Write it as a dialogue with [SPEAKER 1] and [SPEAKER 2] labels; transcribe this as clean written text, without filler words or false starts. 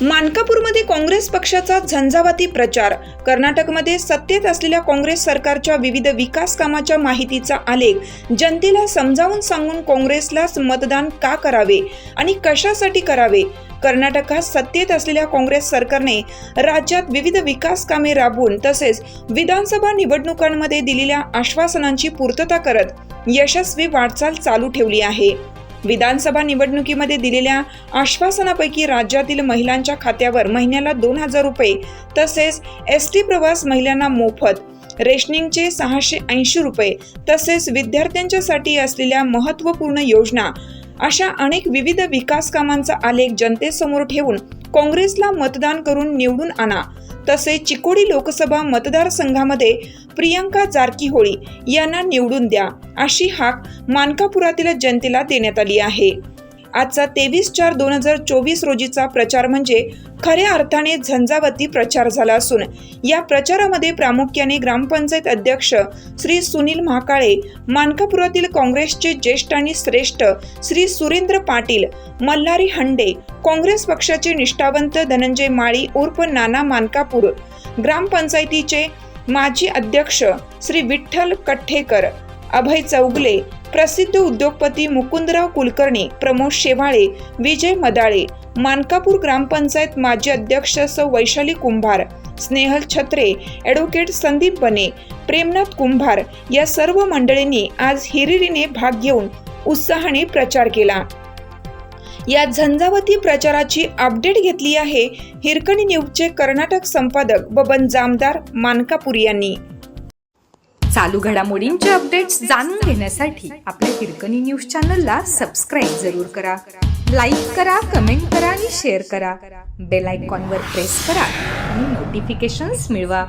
[SPEAKER 1] मानकापूरमध्ये काँग्रेस पक्षाचा झंझावाती प्रचार. कर्नाटकमध्ये सत्तेत असलेल्या काँग्रेस सरकारच्या विविध विकास कामाच्या माहितीचा आलेख जनतेला समजावून सांगून काँग्रेसलाच मतदान का करावे आणि कशासाठी करावे. कर्नाटकात सत्तेत असलेल्या काँग्रेस सरकारने राज्यात विविध विकास कामे राबवून तसेच विधानसभा निवडणुकांमध्ये दिलेल्या आश्वासनांची पूर्तता करत यशस्वी वाटचाल चालू ठेवली आहे. विधानसभा निवडणुकीमध्ये दिलेल्या आश्वासनापैकी राज्यातील महिलांच्या खात्यावर महिन्याला 2,000 रुपये तसेच एसटी प्रवास महिलांना मोफत, रेशनिंगचे 680 रुपये तसेच विद्यार्थ्यांच्यासाठी असलेल्या महत्त्वपूर्ण योजना अशा अनेक विविध विकास कामांचा आलेख जनतेसमोर ठेवून काँग्रेसला मतदान करून निवडून आणा. तसेच चिकोडी लोकसभा मतदारसंघामध्ये प्रियंका जारकीहोळी यांना निवडून द्या अशी हाक मानकापुरातील जनतेला देण्यात आली आहे. आजचा 23/4/2024 रोजीचा प्रचार म्हणजे खऱ्या अर्थाने झंझावाती प्रचार झाला असून या प्रचारामध्ये प्रामुख्याने ग्रामपंचायत अध्यक्ष श्री सुनील महाकाळे, मानकापुरातील काँग्रेसचे ज्येष्ठ आणि श्रेष्ठ श्री सुरेंद्र पाटील, मल्हारी हंडे, काँग्रेस पक्षाचे निष्ठावंत धनंजय माळी उर्फ नाना मानकापूर, ग्रामपंचायतीचे माजी अध्यक्ष श्री विठ्ठल कठ्ठेकर, अभय चौगले, प्रसिद्ध उद्योगपती मुकुंदराव कुलकर्णी, प्रमोद शेवाळे, विजय मदाळे, मानकापूर ग्रामपंचायत माजी अध्यक्ष सौ वैशाली कुंभार, स्नेहल छत्रे, ॲडव्होकेट संदीप बने, प्रेमनाथ कुंभार या सर्व मंडळींनी आज हिरिरीने भाग घेऊन उत्साहाने प्रचार केला. या झंझावाती प्रचाराची अपडेट घेतली आहे हिरकणी न्यूजचे कर्नाटक संपादक बबन जामदार मानकापूर यांनी.
[SPEAKER 2] चालू घडामोडींचे अपडेट्स जाणून घेण्यासाठी आपल्या हिरकणी न्यूज चॅनलला सबस्क्राईब जरूर करा. लाईक करा, कमेंट करा आणि शेअर करा. बेल आयकॉनवर प्रेस करा आणि नोटिफिकेशन्स मिळवा.